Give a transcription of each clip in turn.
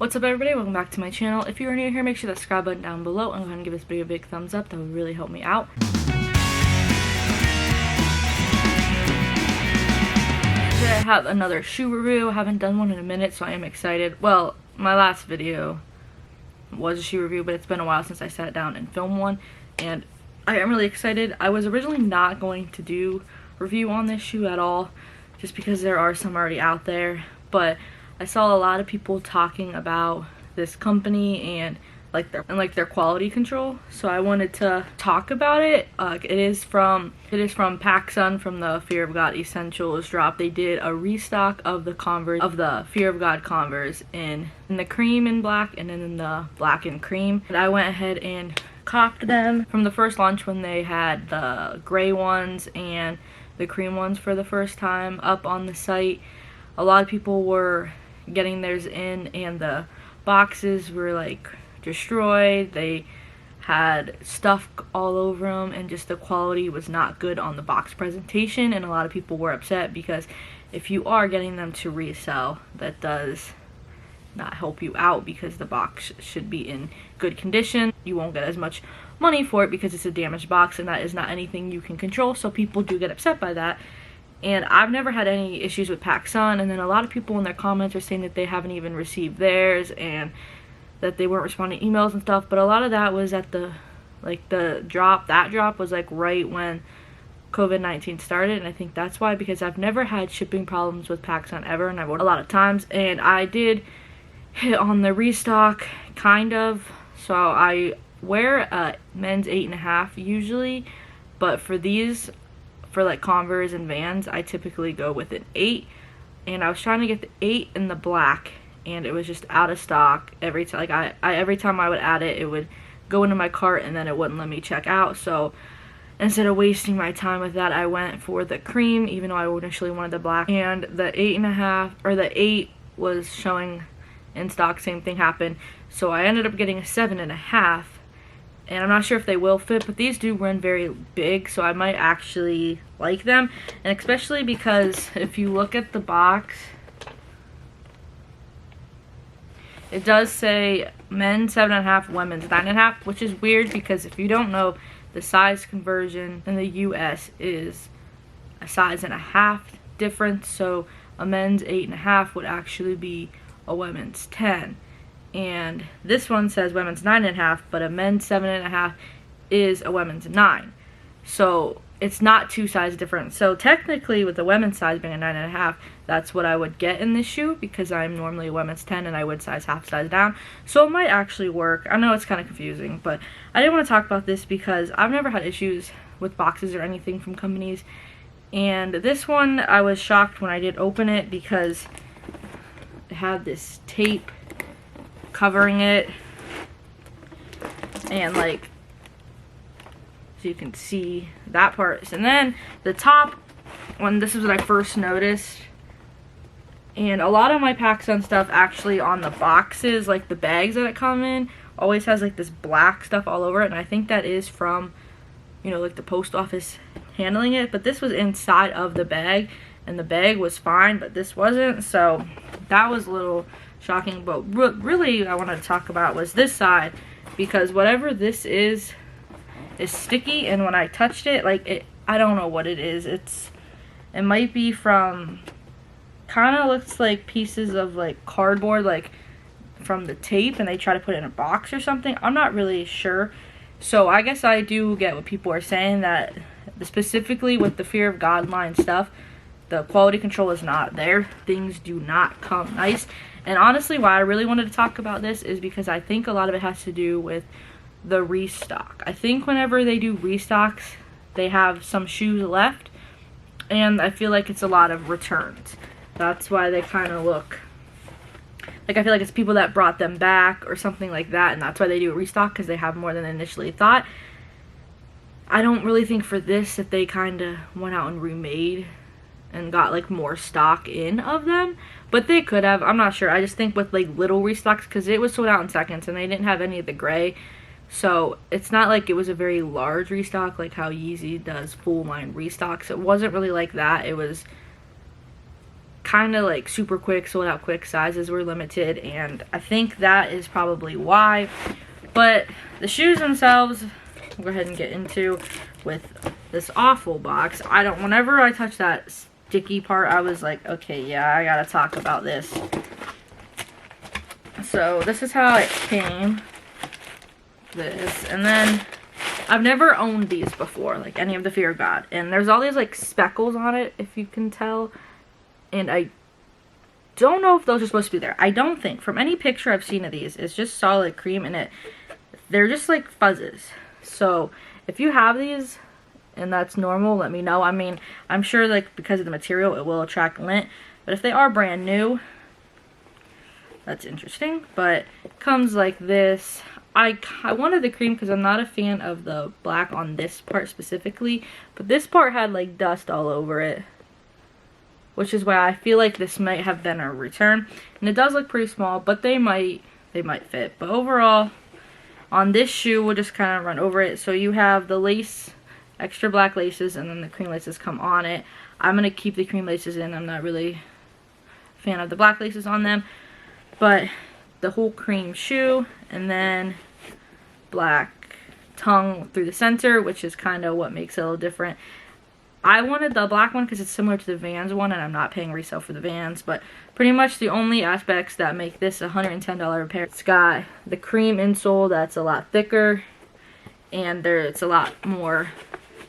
What's up everybody, welcome back to my channel. If you're new here, make sure that subscribe button down below and go ahead and give this video a big thumbs up. That would really help me out. Today I have another shoe review. I haven't done one in a minute, so I am excited. Well, my last video was a shoe review, but it's been a while since I sat down and filmed one, and I am really excited. I was originally not going to do a review on this shoe at all, just because there are some already out there, but I saw a lot of people talking about this company and their quality control, so I wanted to talk about it. It is from PacSun, from the Fear of God Essentials drop. They did a restock of the Converse, of the Fear of God Converse in the cream and black, and then in the black and cream. And I went ahead and copped them from the first launch when they had the gray ones and the cream ones for the first time up on the site. A lot of people were getting theirs in, and the boxes were like destroyed. They had stuff all over them, and just the quality was not good on the box presentation, and a lot of people were upset because if you are getting them to resell, that does not help you out, because the box should be in good condition. You won't get as much money for it because it's a damaged box, and that is not anything you can control, so people do get upset by that. And I've never had any issues with PacSun, and then a lot of people in their comments are saying that they haven't even received theirs and that they weren't responding to emails and stuff, but a lot of that was at the drop. That drop was like right when COVID-19 started, and I think that's why, because I've never had shipping problems with PacSun ever, and I've ordered a lot of times, and I did hit on the restock, kind of. So I wear a men's 8.5 usually, but for these, for like Converse and Vans, I typically go with an 8, and I was trying to get the 8 in the black, and it was just out of stock every time. Like every time I would add it, it would go into my cart, and then it wouldn't let me check out. So instead of wasting my time with that, I went for the cream, even though I initially wanted the black. And the 8.5, or the 8 was showing in stock, same thing happened. So I ended up getting a 7.5. And I'm not sure if they will fit, but these do run very big, so I might actually like them. And especially because if you look at the box, it does say men's 7.5, women's 9.5, which is weird because if you don't know, the size conversion in the US is a size and a half difference. So a men's 8.5 would actually be a women's 10. And this one says women's 9.5, but a men's 7.5 is a women's 9. So it's not two size different. So technically, with the women's size being a 9.5, that's what I would get in this shoe, because I'm normally a women's 10 and I would size half size down. So it might actually work. I know it's kind of confusing, but I didn't want to talk about this because I've never had issues with boxes or anything from companies. And this one, I was shocked when I did open it because it had this tape covering it, and like, so you can see that part. And then the top one, this is what I first noticed, and a lot of my PacSun stuff actually on the boxes, like the bags that it come in, always has like this black stuff all over it, and I think that is from, you know, like the post office handling it. But this was inside of the bag, and the bag was fine, but this wasn't, so that was a little shocking. But really I wanted to talk about was this side, because whatever this is sticky, and when I touched it, like, I don't know what it is. It might be from, kind of looks like pieces of like cardboard, like from the tape, and they try to put it in a box or something. I'm not really sure. So I guess I do get what people are saying, that specifically with the Fear of God line stuff, the quality control is not there. Things do not come nice. And honestly, why I really wanted to talk about this is because I think a lot of it has to do with the restock. I think whenever they do restocks, they have some shoes left, and I feel like it's a lot of returns. That's why they kind of look like, I feel like it's people that brought them back or something like that, and that's why they do a restock, because they have more than they initially thought. I don't really think for this that they kind of went out and remade and got like more stock in of them, but they could have. I'm not sure. I just think with like little restocks, because it was sold out in seconds and they didn't have any of the gray, so it's not like it was a very large restock like how Yeezy does full line restocks. It wasn't really like that. It was kind of like super quick, sold out quick, sizes were limited, and I think that is probably why. But the shoes themselves, we'll go ahead and get into with this awful box. Whenever I touch that sticky part, I was like, okay, yeah, I gotta talk about this. So this is how it came. This, and then I've never owned these before, like any of the Fear of God, and there's all these like speckles on it, if you can tell, and I don't know if those are supposed to be there. I don't think, from any picture I've seen of these, it's just solid cream, and they're just like fuzzes. So if you have these and that's normal, let me know. I mean, I'm sure like because of the material it will attract lint, but if they are brand new, that's interesting. But it comes like this. I wanted the cream because I'm not a fan of the black on this part specifically, but this part had like dust all over it, which is why I feel like this might have been a return. And it does look pretty small, but they might fit. But overall, on this shoe, we'll just kind of run over it. So you have the lace, extra black laces, and then the cream laces come on it. I'm going to keep the cream laces in. I'm not really a fan of the black laces on them, but the whole cream shoe, and then black tongue through the center, which is kind of what makes it a little different. I wanted the black one because it's similar to the Vans one, and I'm not paying resale for the Vans, but pretty much the only aspects that make this $110 a pair. It's got the cream insole that's a lot thicker, and it's a lot more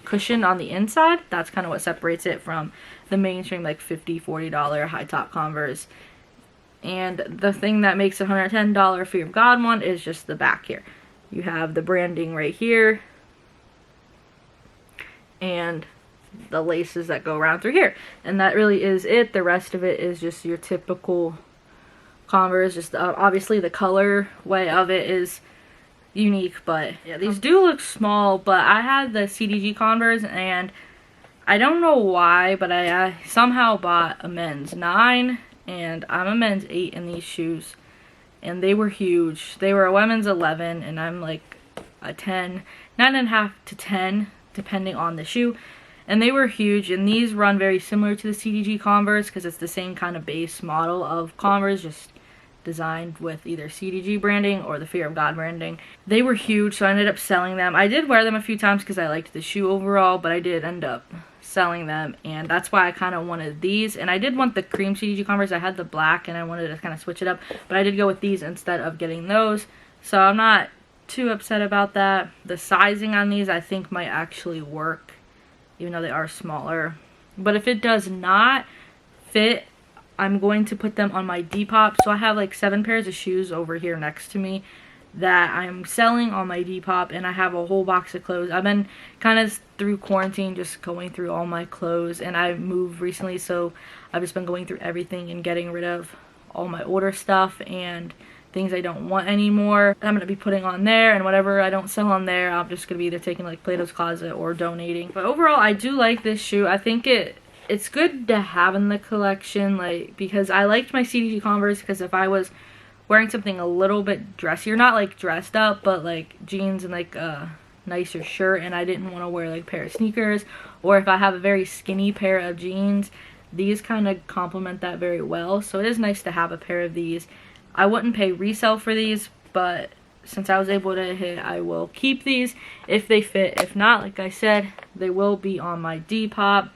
cushion on the inside. That's kind of what separates it from the mainstream like $50, $40 high top Converse. And the thing that makes a $110 Fear of God one is just the back here. You have the branding right here, and the laces that go around through here, and that really is it. The rest of it is just your typical Converse. Just obviously the color way of it is unique, but yeah, these do look small. But I had the CDG Converse, and I don't know why, but I somehow bought a men's 9, and I'm a men's 8 in these shoes, and they were huge. They were a women's 11, and I'm like a 10, 9.5 to 10 depending on the shoe. And they were huge, and these run very similar to the CDG Converse because it's the same kind of base model of Converse, just designed with either CDG branding or the Fear of God branding. They were huge, so I ended up selling them. I did wear them a few times because I liked the shoe overall, but I did end up selling them, and that's why I kind of wanted these. And I did want the cream CDG Converse. I had the black, and I wanted to kind of switch it up, but I did go with these instead of getting those, so I'm not too upset about that. The sizing on these I think might actually work, even though they are smaller. But if it does not fit, I'm going to put them on my Depop. So I have like 7 pairs of shoes over here next to me that I'm selling on my Depop, and I have a whole box of clothes. I've been kind of through quarantine just going through all my clothes, and I moved recently, so I've just been going through everything and getting rid of all my older stuff and things I don't want anymore. I'm going to be putting on there, and whatever I don't sell on there, I'm just going to be either taking like Plato's Closet or donating. But overall, I do like this shoe. I think it's good to have in the collection, like, because I liked my CDG Converse, because if I was wearing something a little bit dressier, not like dressed up, but like jeans and like a nicer shirt, and I didn't want to wear like a pair of sneakers, or if I have a very skinny pair of jeans, these kind of complement that very well. So it is nice to have a pair of these. I wouldn't pay resale for these, but since I was able to hit, I will keep these if they fit. If not, like I said, they will be on my Depop.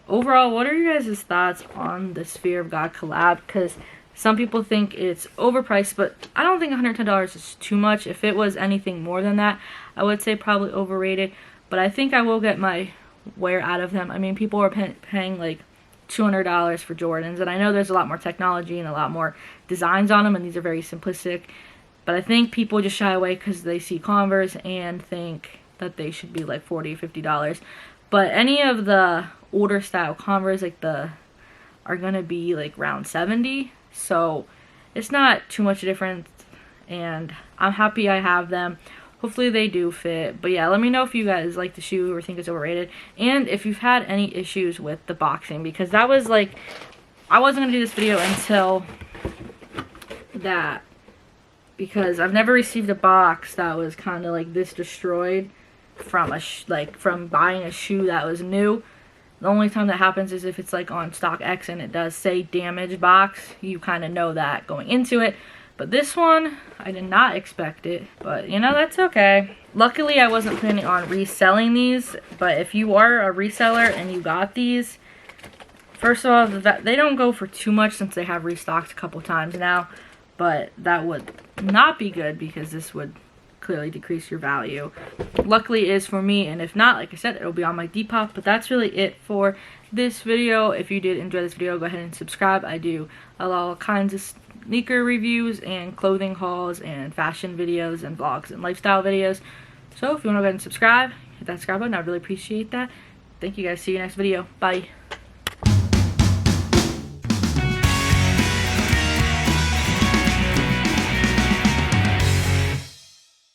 Overall, what are you guys' thoughts on this Fear of God collab? Because some people think it's overpriced, but I don't think $110 is too much. If it was anything more than that, I would say probably overrated. But I think I will get my wear out of them. I mean, people are paying like $200 for Jordans, and I know there's a lot more technology and a lot more designs on them, and these are very simplistic, but I think people just shy away because they see Converse and think that they should be like $40, $50. But any of the older style Converse, like are gonna be like around $70, so it's not too much difference, and I'm happy I have them. Hopefully they do fit. But yeah, let me know if you guys like the shoe or think it's overrated, and if you've had any issues with the boxing, because that was like, I wasn't gonna do this video until that, because I've never received a box that was kind of like this destroyed from from buying a shoe that was new. The only time that happens is if it's like on StockX and it does say damaged box. You kind of know that going into it. But this one, I did not expect it, but you know, that's okay. Luckily, I wasn't planning on reselling these, but if you are a reseller and you got these, first of all, they don't go for too much since they have restocked a couple times now, but that would not be good because this would clearly decrease your value. Luckily it is for me, and if not, like I said, it'll be on my Depop. But that's really it for this video. If you did enjoy this video, go ahead and subscribe. I do all kinds of sneaker reviews and clothing hauls and fashion videos and vlogs and lifestyle videos. So if you want to go ahead and subscribe, hit that subscribe button. I'd really appreciate that. Thank you guys. See you next video. Bye.